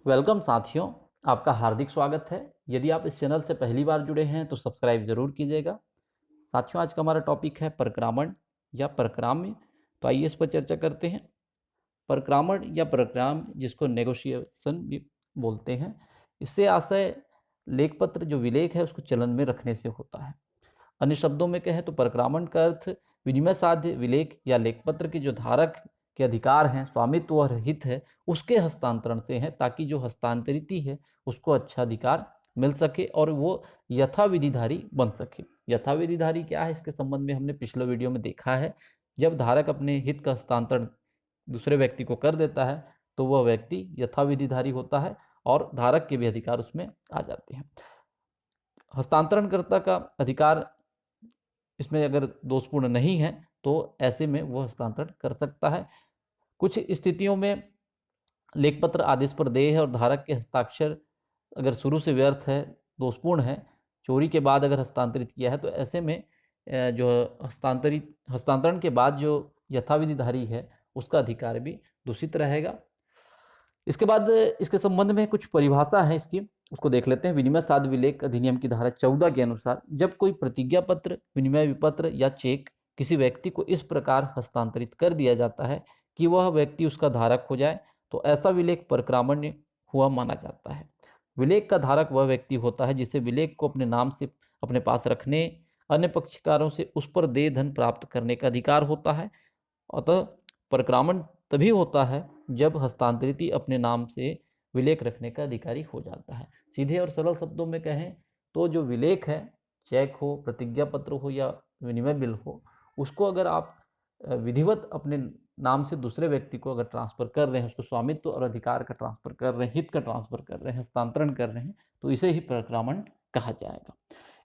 Welcome साथियों, आपका हार्दिक स्वागत है। यदि आप इस चैनल से पहली बार जुड़े हैं तो सब्सक्राइब ज़रूर कीजिएगा। साथियों, आज का हमारा टॉपिक है परक्रामण या परक्राम्य। तो आइए इस पर चर्चा करते हैं। परक्रामण या परक्राम्य, जिसको नेगोशिएशन भी बोलते हैं, इससे आशय लेखपत्र जो विलेख है उसको चलन में रखने से होता है। अन्य शब्दों में कहें तो परक्रामण का अर्थ विनिमय साध्य विलेख या लेखपत्र के जो धारक के अधिकार हैं, स्वामित्व और हित है, उसके हस्तांतरण से है, ताकि जो हस्तांतरित है उसको अच्छा अधिकार मिल सके और वो यथाविधिधारी बन सके। यथाविधिधारी क्या है, इसके संबंध में हमने पिछले वीडियो में देखा है। जब धारक अपने हित का हस्तांतरण दूसरे व्यक्ति को कर देता है तो वह व्यक्ति यथाविधिधारी होता है और धारक के भी अधिकार उसमें आ जाते हैं। हस्तांतरणकर्ता का अधिकार इसमें अगर दोषपूर्ण नहीं है तो ऐसे में वो हस्तांतरण कर सकता है। कुछ स्थितियों में लेखपत्र आदेश पर देय है और धारक के हस्ताक्षर अगर शुरू से व्यर्थ है, दोषपूर्ण है, चोरी के बाद अगर हस्तांतरित किया है, तो ऐसे में जो हस्तांतरण के बाद जो यथाविधिधारी है उसका अधिकार भी दूषित रहेगा। इसके बाद इसके संबंध में कुछ परिभाषा है इसकी, उसको देख लेते हैं। विनिमय साध्य विलेख अधिनियम की धारा 14 के अनुसार जब कोई प्रतिज्ञा पत्र, विनिमय विपत्र या चेक किसी व्यक्ति को इस प्रकार हस्तांतरित कर दिया जाता है कि वह व्यक्ति उसका धारक हो जाए, तो ऐसा विलेख परक्रामण्य हुआ माना जाता है। विलेख का धारक वह व्यक्ति होता है जिसे विलेख को अपने नाम से अपने पास रखने, अन्य पक्षकारों से उस पर देय धन प्राप्त करने का अधिकार होता है। अतः परक्रामण तभी होता है जब हस्तांतरित अपने नाम से विलेख रखने का अधिकारी हो जाता है। सीधे और सरल शब्दों में कहें तो जो विलेख है, चेक हो, प्रतिज्ञा पत्र हो या विनिमय बिल हो, उसको अगर आप विधिवत अपने नाम से दूसरे व्यक्ति को अगर ट्रांसफ़र कर रहे हैं, उसको स्वामित्व और अधिकार का ट्रांसफ़र कर रहे हैं, हित का ट्रांसफ़र कर रहे हैं, हस्तांतरण कर रहे हैं, तो इसे ही परक्रामण कहा जाएगा।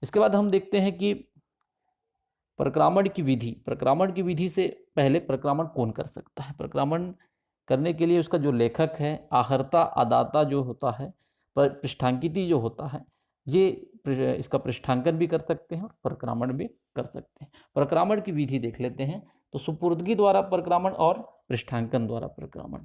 इसके बाद हम देखते हैं कि परक्रामण की विधि से पहले परक्रामण कौन कर सकता है। परक्रामण करने के लिए उसका जो लेखक है, आहर्ता अदाता जो होता है, पर पृष्ठांकिती जो होता है, ये इसका पृष्ठांकन भी कर सकते हैं और परक्रामण भी कर सकते हैं। परक्रामण की विधि देख लेते हैं। तो सुपुर्दगी द्वारा परक्रामण और पृष्ठांकन द्वारा परक्रामण।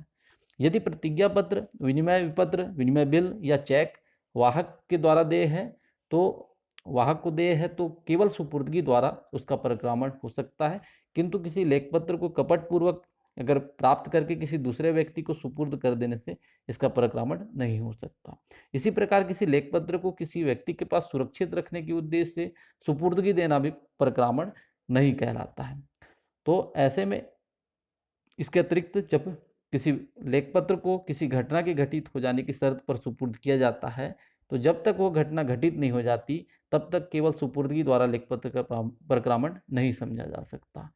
यदि प्रतिज्ञा पत्र, विनिमय विपत्र, विनिमय बिल या चेक वाहक के द्वारा देय है, तो वाहक को देय है तो केवल सुपुर्दगी द्वारा उसका परक्रामण हो सकता है। किंतु किसी लेखपत्र को कपटपूर्वक अगर प्राप्त करके किसी दूसरे व्यक्ति को सुपुर्द कर देने से इसका परक्रामण नहीं हो सकता। इसी प्रकार किसी लेखपत्र को किसी व्यक्ति के पास सुरक्षित रखने के उद्देश्य से सुपुर्दगी देना भी परक्रामण नहीं कहलाता है। तो ऐसे में इसके अतिरिक्त जब किसी लेखपत्र को किसी घटना के घटित हो जाने की शर्त पर सुपुर्द किया जाता है, तो जब तक वो घटना घटित नहीं हो जाती तब तक केवल सुपुर्दगी द्वारा लेखपत्र का परक्रामण नहीं समझा जा सकता।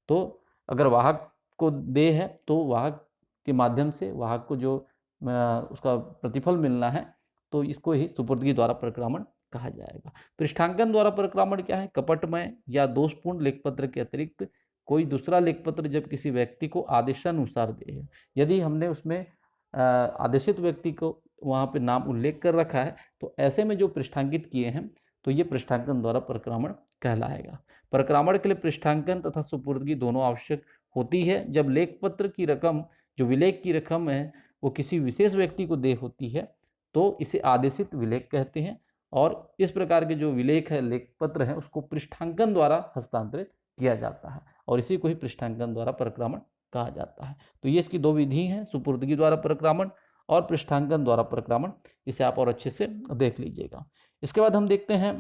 तो अगर वाहक को दे है तो वाहक के माध्यम से वाहक को जो उसका प्रतिफल मिलना है, तो इसको ही सुपुर्दगी द्वारा परक्रामण कहा जाएगा। पृष्ठांकन द्वारा परक्रामण क्या है? कपटमय या दोषपूर्ण लेखपत्र के अतिरिक्त कोई दूसरा लेखपत्र जब किसी व्यक्ति को आदेशानुसार दे है, यदि हमने उसमें आदेशित व्यक्ति को वहाँ पे नाम उल्लेख कर रखा है, तो ऐसे में जो पृष्ठांकित किए हैं तो ये पृष्ठांकन द्वारा परक्रामण कहलाएगा। परक्रामण के लिए पृष्ठांकन तथा सुपुर्दगी दोनों आवश्यक होती है। जब लेखपत्र की रकम, जो विलेख की रकम है, वो किसी विशेष व्यक्ति को दे होती है तो इसे आदेशित विलेख कहते हैं। और इस प्रकार के जो विलेख है, लेखपत्र है, उसको पृष्ठांकन द्वारा हस्तांतरित किया जाता है और इसी को ही पृष्ठांकन द्वारा परक्रामण कहा जाता है। तो ये इसकी दो विधि हैं, सुपुर्दगी द्वारा परक्रामण और पृष्ठांकन द्वारा परक्रामण। इसे आप और अच्छे से देख लीजिएगा। इसके बाद हम देखते हैं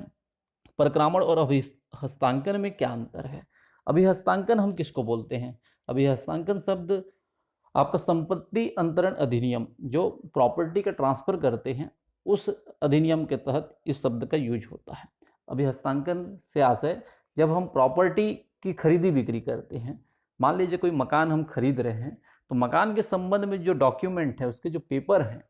परक्रामण और अभिहस्तांकन में क्या अंतर है। अभिहस्तांकन हम किसको बोलते हैं? अभिहस्तांकन शब्द आपका संपत्ति अंतरण अधिनियम, जो प्रॉपर्टी का ट्रांसफर करते हैं, उस अधिनियम के तहत इस शब्द का यूज होता है। अभिहस्तांकन से आशय जब हम प्रॉपर्टी की खरीदी बिक्री करते हैं, मान लीजिए कोई मकान हम खरीद रहे हैं, तो मकान के संबंध में जो डॉक्यूमेंट है, उसके जो पेपर हैं,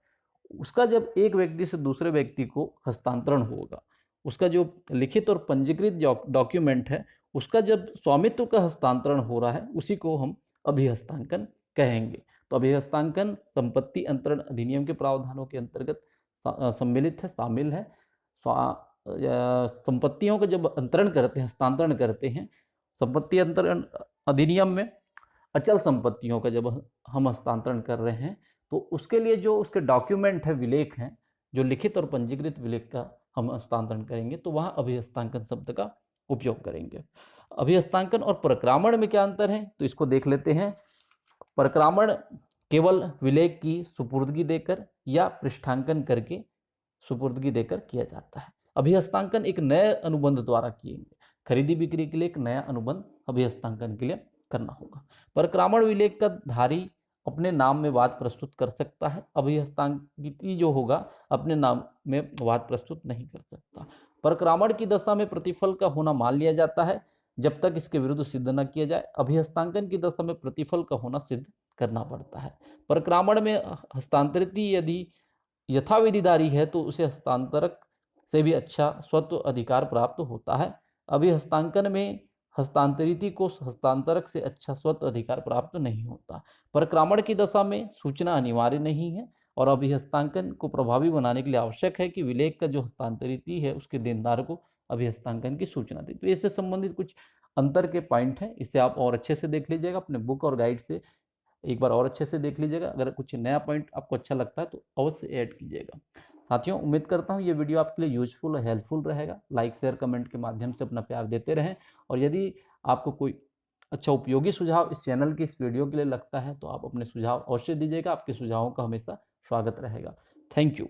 उसका जब एक व्यक्ति से दूसरे व्यक्ति को हस्तांतरण होगा, उसका जो लिखित और पंजीकृत डॉक्यूमेंट है, उसका जब स्वामित्व का हस्तांतरण हो रहा है, उसी को हम अभिहस्तांकन कहेंगे। तो अभिहस्तांकन संपत्ति अंतरण अधिनियम के प्रावधानों के अंतर्गत सम्मिलित है, शामिल है। संपत्तियों का जब अंतरण करते हैं, हस्तांतरण करते हैं, संपत्ति अंतरण अधिनियम में अचल संपत्तियों का जब हम हस्तांतरण कर रहे हैं, तो उसके लिए जो उसके डॉक्यूमेंट है, विलेख हैं, जो लिखित और पंजीकृत विलेख का हम हस्तांतरण करेंगे, तो वहाँ अभिहस्तांकन शब्द का उपयोग करेंगे। अभिहस्तांकन और प्रक्रामण में क्या अंतर है, तो इसको देख लेते हैं। प्रक्रामण केवल विलेख की सुपुर्दगी देकर या पृष्ठांकन करके सुपुर्दगी देकर किया जाता है। अभिहस्तांकन एक नए अनुबंध द्वारा किएंगे। खरीदी बिक्री के लिए एक नया अनुबंध अभिहस्तांकन के लिए करना होगा। प्रक्रामण विलेख का धारी अपने नाम में वाद प्रस्तुत कर सकता है, अभिहस्तांकित जो होगा अपने नाम में वाद प्रस्तुत नहीं कर सकता। प्रक्रामण की दशा में प्रतिफल का होना मान लिया जाता है जब तक इसके विरुद्ध सिद्ध न किया जाए। अभिहस्तांकन की दशा में प्रतिफल का होना सिद्ध करना पड़ता है। प्रक्रामण में हस्तांतरित यदि यथाविधिधारी है तो उसे हस्तांतरक से भी अच्छा स्वत्व अधिकार प्राप्त होता है। अभिहस्तांकन में हस्तांतरित को हस्तांतरक से अच्छा स्वत्व अधिकार प्राप्त नहीं होता। प्रक्रामण की दशा में सूचना अनिवार्य नहीं है और अभिहस्तांकन को प्रभावी बनाने के लिए आवश्यक है कि विलेख का जो हस्तांतरित है उसके देनदार को अभिहस्तांकन की सूचना दे। तो इससे संबंधित कुछ अंतर के पॉइंट हैं, इसे आप और अच्छे से देख लीजिएगा, अपने बुक और गाइड से एक बार और अच्छे से देख लीजिएगा। अगर कुछ नया पॉइंट आपको अच्छा लगता है तो अवश्य ऐड कीजिएगा। साथियों, उम्मीद करता हूँ ये वीडियो आपके लिए यूजफुल और हेल्पफुल रहेगा। लाइक शेयर कमेंट के माध्यम से अपना प्यार देते रहें, और यदि आपको कोई अच्छा उपयोगी सुझाव इस चैनल की इस वीडियो के लिए लगता है तो आप अपने सुझाव अवश्य दीजिएगा। आपके सुझावों का हमेशा स्वागत रहेगा। Thank you.